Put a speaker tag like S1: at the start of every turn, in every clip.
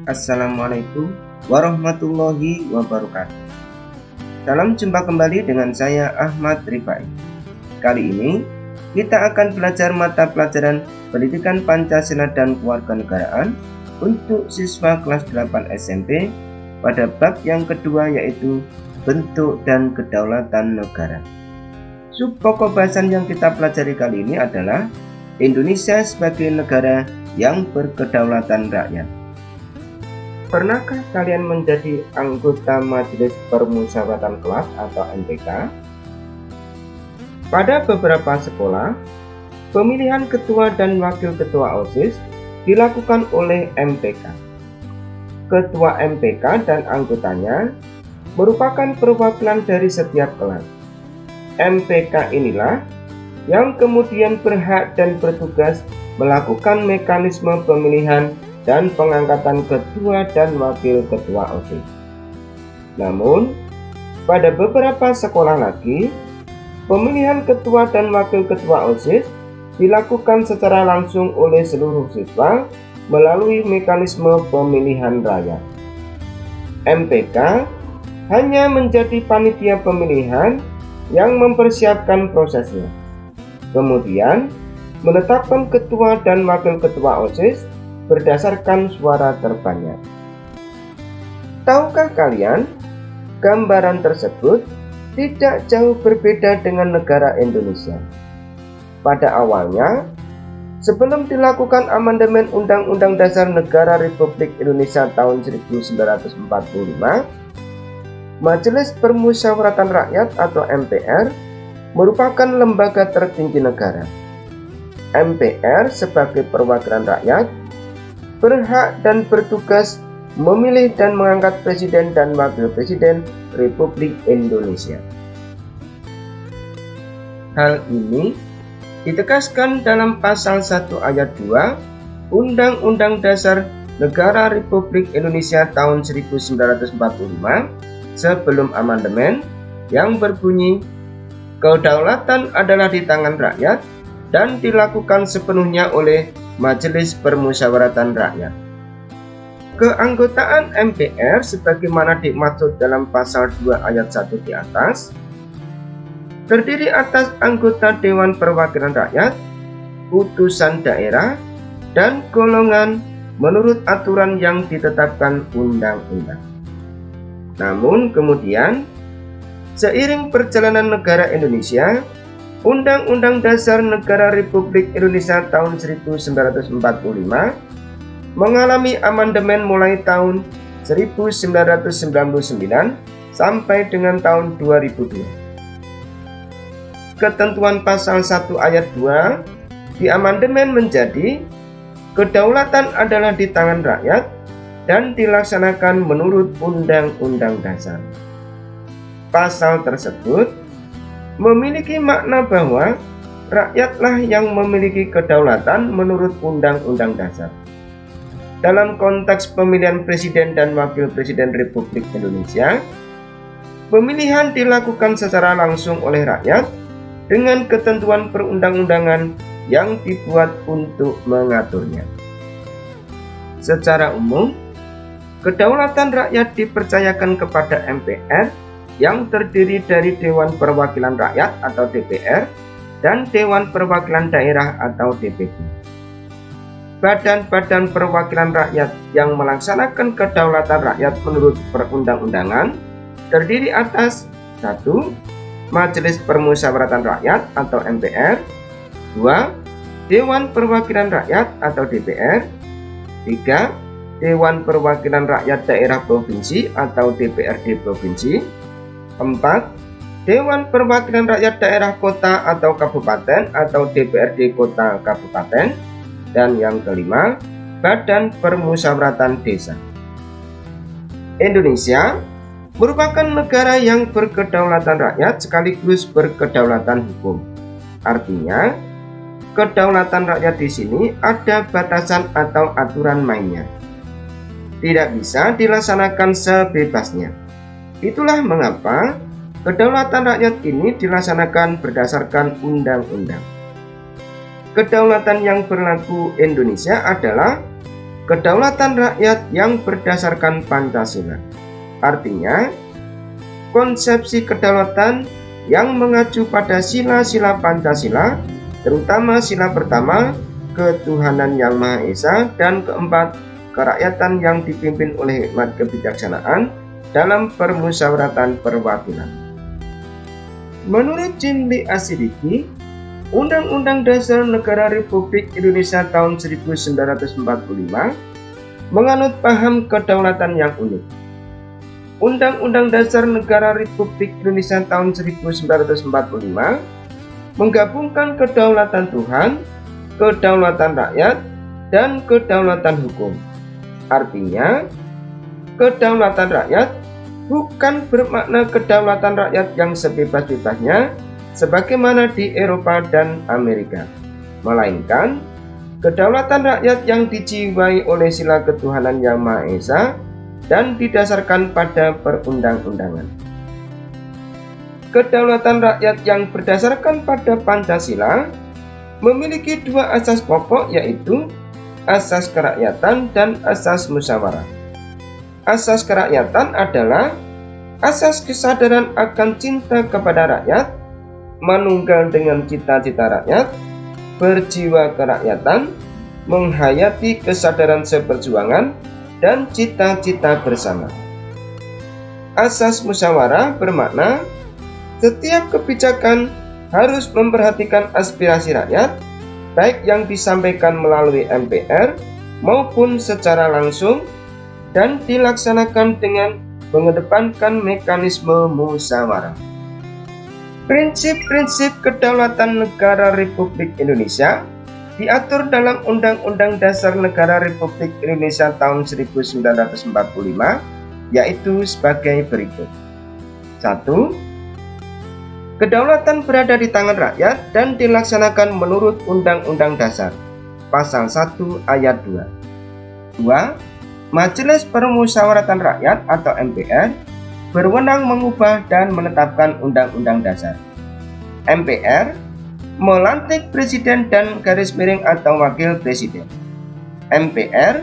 S1: Assalamualaikum warahmatullahi wabarakatuh. Salam jumpa kembali dengan saya Ahmad Rifai. Kali ini kita akan belajar mata pelajaran Pendidikan Pancasila dan Kewarganegaraan untuk siswa kelas 8 SMP pada bab yang kedua, yaitu bentuk dan kedaulatan negara. Subpokok bahasan yang kita pelajari kali ini adalah Indonesia sebagai negara yang berkedaulatan rakyat. Pernahkah kalian menjadi anggota Majelis Permusyawaratan Kelas atau MPK? Pada beberapa sekolah, pemilihan ketua dan wakil ketua OSIS dilakukan oleh MPK. Ketua MPK dan anggotanya merupakan perwakilan dari setiap kelas. MPK inilah yang kemudian berhak dan bertugas melakukan mekanisme pemilihan dan pengangkatan ketua dan wakil ketua OSIS. Namun, pada beberapa sekolah lagi, pemilihan ketua dan wakil ketua OSIS dilakukan secara langsung oleh seluruh siswa melalui mekanisme pemilihan raya. MPK hanya menjadi panitia pemilihan yang mempersiapkan prosesnya, kemudian menetapkan ketua dan wakil ketua OSIS berdasarkan suara terbanyak. Tahukah kalian, gambaran tersebut tidak jauh berbeda dengan negara Indonesia. Pada awalnya, sebelum dilakukan amandemen Undang-Undang Dasar Negara Republik Indonesia tahun 1945, Majelis Permusyawaratan Rakyat atau MPR merupakan lembaga tertinggi negara. MPR sebagai perwakilan rakyat berhak dan bertugas memilih dan mengangkat presiden dan wakil presiden Republik Indonesia. Hal ini ditegaskan dalam pasal 1 ayat 2 Undang-Undang Dasar Negara Republik Indonesia tahun 1945 sebelum amandemen yang berbunyi, kedaulatan adalah di tangan rakyat dan dilakukan sepenuhnya oleh Majelis Permusyawaratan Rakyat. Keanggotaan MPR sebagaimana dimaksud dalam pasal 2 ayat 1 di atas terdiri atas anggota Dewan Perwakilan Rakyat, utusan daerah, dan golongan menurut aturan yang ditetapkan undang-undang. Namun kemudian, seiring perjalanan negara Indonesia, Undang-Undang Dasar Negara Republik Indonesia tahun 1945 mengalami amandemen mulai tahun 1999 sampai dengan tahun 2002. Ketentuan pasal 1 ayat 2 di amandemen menjadi kedaulatan adalah di tangan rakyat dan dilaksanakan menurut Undang-Undang Dasar. Pasal tersebut memiliki makna bahwa rakyatlah yang memiliki kedaulatan menurut Undang-Undang Dasar. Dalam konteks pemilihan presiden dan wakil presiden Republik Indonesia, pemilihan dilakukan secara langsung oleh rakyat dengan ketentuan perundang-undangan yang dibuat untuk mengaturnya. Secara umum, kedaulatan rakyat dipercayakan kepada MPR yang terdiri dari Dewan Perwakilan Rakyat atau DPR dan Dewan Perwakilan Daerah atau DPD. Badan-badan perwakilan rakyat yang melaksanakan kedaulatan rakyat menurut perundang-undangan terdiri atas 1. Majelis Permusyawaratan Rakyat atau MPR, 2. Dewan Perwakilan Rakyat atau DPR, 3. Dewan Perwakilan Rakyat Daerah Provinsi atau DPRD Provinsi, 4. Dewan Perwakilan Rakyat Daerah Kota atau Kabupaten atau DPRD Kota Kabupaten, dan yang kelima, Badan Permusyawaratan Desa. Indonesia merupakan negara yang berkedaulatan rakyat sekaligus berkedaulatan hukum. Artinya, kedaulatan rakyat di sini ada batasan atau aturan mainnya. Tidak bisa dilaksanakan sebebasnya. Itulah mengapa kedaulatan rakyat ini dilaksanakan berdasarkan undang-undang. Kedaulatan yang berlaku Indonesia adalah kedaulatan rakyat yang berdasarkan Pancasila. Artinya, konsepsi kedaulatan yang mengacu pada sila-sila Pancasila, terutama sila pertama, ketuhanan yang Maha Esa, dan keempat, kerakyatan yang dipimpin oleh hikmat kebijaksanaan dalam permusyawaratan perwakilan. Menurut Jean Lee Asidiki, Undang-Undang Dasar Negara Republik Indonesia tahun 1945 menganut paham kedaulatan yang unik. Undang-Undang Dasar Negara Republik Indonesia tahun 1945 menggabungkan kedaulatan Tuhan, kedaulatan rakyat, dan kedaulatan hukum. Artinya, kedaulatan rakyat bukan bermakna kedaulatan rakyat yang sebebas-bebasnya sebagaimana di Eropa dan Amerika, melainkan kedaulatan rakyat yang dijiwai oleh sila ketuhanan yang Maha Esa dan didasarkan pada perundang-undangan. Kedaulatan rakyat yang berdasarkan pada Pancasila memiliki dua asas pokok, yaitu asas kerakyatan dan asas musyawarah. Asas kerakyatan adalah asas kesadaran akan cinta kepada rakyat, manunggal dengan cita-cita rakyat, berjiwa kerakyatan, menghayati kesadaran seperjuangan, dan cita-cita bersama. Asas musyawarah bermakna setiap kebijakan harus memperhatikan aspirasi rakyat, baik yang disampaikan melalui MPR maupun secara langsung, dan dilaksanakan dengan mengedepankan mekanisme musyawarah. Prinsip-prinsip kedaulatan negara Republik Indonesia diatur dalam Undang-Undang Dasar Negara Republik Indonesia tahun 1945, yaitu sebagai berikut. 1. Kedaulatan berada di tangan rakyat dan dilaksanakan menurut Undang-Undang Dasar, Pasal 1 Ayat 2. 2. Majelis Permusyawaratan Rakyat atau MPR berwenang mengubah dan menetapkan Undang-Undang Dasar. MPR melantik presiden dan garis miring atau wakil presiden. MPR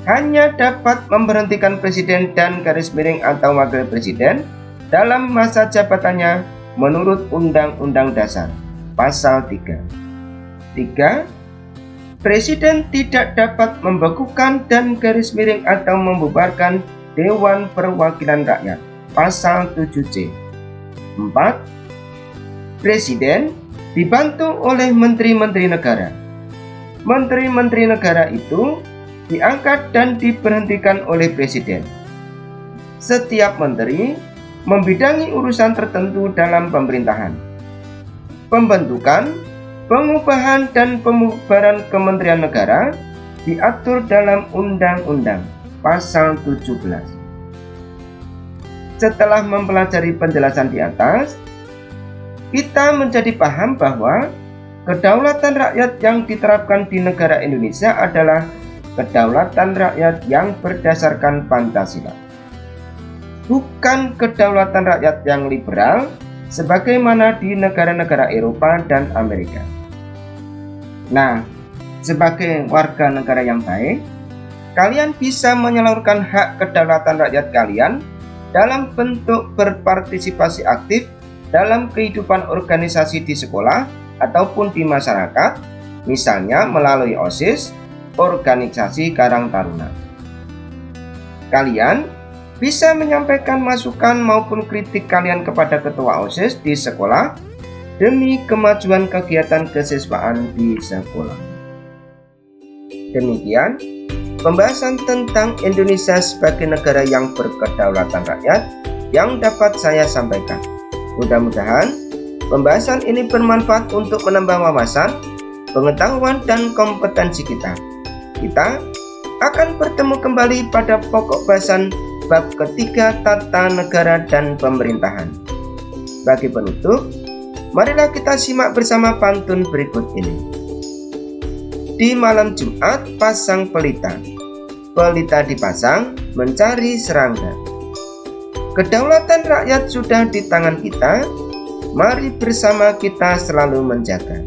S1: hanya dapat memberhentikan presiden dan garis miring atau wakil presiden dalam masa jabatannya menurut Undang-Undang Dasar, Pasal 3. 3. Presiden tidak dapat membekukan dan garis miring atau membubarkan Dewan Perwakilan Rakyat, Pasal 7C. 4. Presiden dibantu oleh menteri-menteri negara. Menteri-menteri negara itu diangkat dan diberhentikan oleh presiden. Setiap menteri membidangi urusan tertentu dalam pemerintahan. Pembentukan, pengubahan, dan pembubaran kementerian negara diatur dalam Undang-Undang Pasal 17. Setelah mempelajari penjelasan di atas, kita menjadi paham bahwa kedaulatan rakyat yang diterapkan di negara Indonesia adalah kedaulatan rakyat yang berdasarkan Pancasila, bukan kedaulatan rakyat yang liberal sebagaimana di negara-negara Eropa dan Amerika. Nah, sebagai warga negara yang baik, kalian bisa menyalurkan hak kedaulatan rakyat kalian dalam bentuk berpartisipasi aktif dalam kehidupan organisasi di sekolah ataupun di masyarakat, misalnya melalui OSIS, organisasi Karang Taruna. Kalian bisa menyampaikan masukan maupun kritik kalian kepada ketua OSIS di sekolah demi kemajuan kegiatan kesiswaan di sekolah. Demikian pembahasan tentang Indonesia sebagai negara yang berkedaulatan rakyat yang dapat saya sampaikan. Mudah-mudahan pembahasan ini bermanfaat untuk menambah wawasan, pengetahuan, dan kompetensi kita. Kita akan bertemu kembali pada pokok bahasan bab ketiga tata negara dan pemerintahan. Bagi penutup, marilah kita simak bersama pantun berikut ini. Di malam Jumat pasang pelita, pelita dipasang mencari serangga. Kedaulatan rakyat sudah di tangan kita, mari bersama kita selalu menjaga.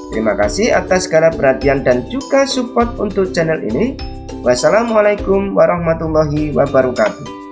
S1: Terima kasih atas segala perhatian dan juga support untuk channel ini. Wassalamualaikum warahmatullahi wabarakatuh.